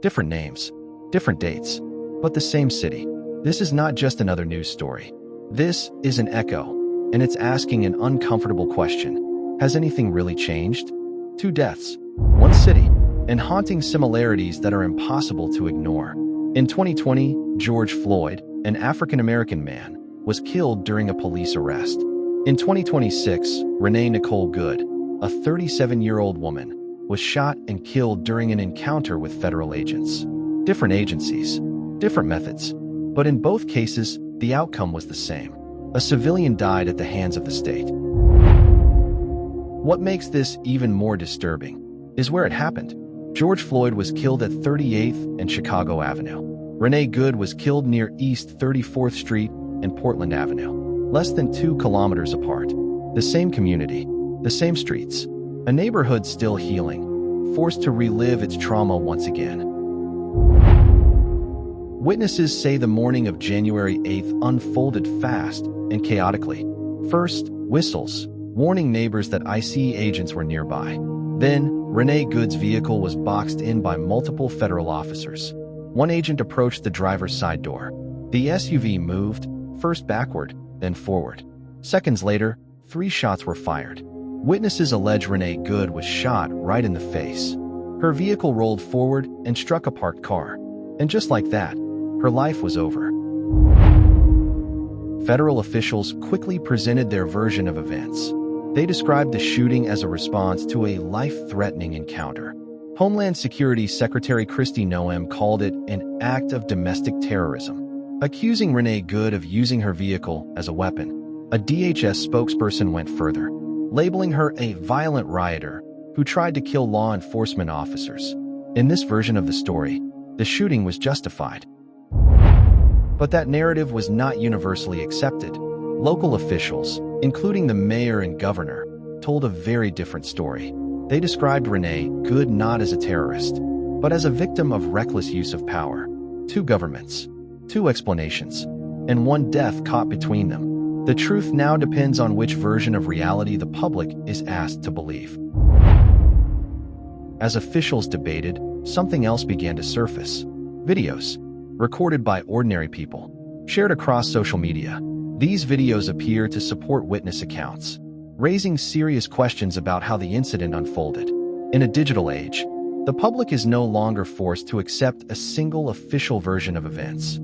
Different names, different dates, but the same city. This is not just another news story. This is an echo, and it's asking an uncomfortable question. Has anything really changed? 2 deaths, 1 city, and haunting similarities that are impossible to ignore. In 2020, George Floyd, an African-American man, was killed during a police arrest. In 2026, Renee Nicole Good, a 37-year-old woman, was shot and killed during an encounter with federal agents. Different agencies, different methods, but in both cases, the outcome was the same. A civilian died at the hands of the state. What makes this even more disturbing is where it happened. George Floyd was killed at 38th and Chicago Avenue. Renee Good was killed near East 34th Street and Portland Avenue, less than 2 kilometers apart. The same community, the same streets, a neighborhood still healing, forced to relive its trauma once again. Witnesses say the morning of January 8th unfolded fast and chaotically. First, whistles, warning neighbors that ICE agents were nearby. Then, Renee Good's vehicle was boxed in by multiple federal officers. One agent approached the driver's side door. The SUV moved, first backward, then forward. Seconds later, 3 shots were fired. Witnesses allege Renee Good was shot right in the face. Her vehicle rolled forward and struck a parked car. And just like that, her life was over. Federal officials quickly presented their version of events. They described the shooting as a response to a life-threatening encounter. Homeland Security Secretary Kristi Noem called it an act of domestic terrorism, accusing Renee Good of using her vehicle as a weapon. A DHS spokesperson went further, labeling her a violent rioter who tried to kill law enforcement officers. In this version of the story, the shooting was justified. But that narrative was not universally accepted. Local officials, including the mayor and governor, told a very different story. They described Renee Good not as a terrorist, but as a victim of reckless use of power. 2 governments, 2 explanations, and 1 death caught between them. The truth now depends on which version of reality the public is asked to believe. As officials debated, something else began to surface. Videos, recorded by ordinary people, shared across social media. These videos appear to support witness accounts, raising serious questions about how the incident unfolded. In a digital age, the public is no longer forced to accept a single official version of events.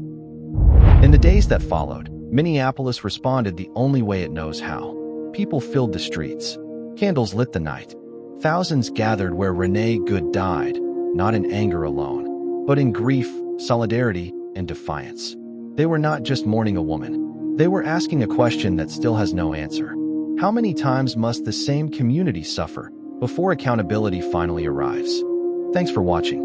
In the days that followed, Minneapolis responded the only way it knows how. People filled the streets. Candles lit the night. Thousands gathered where Renee Good died, not in anger alone, but in grief, solidarity, and defiance. They were not just mourning a woman. They were asking a question that still has no answer. How many times must the same community suffer before accountability finally arrives? Thanks for watching.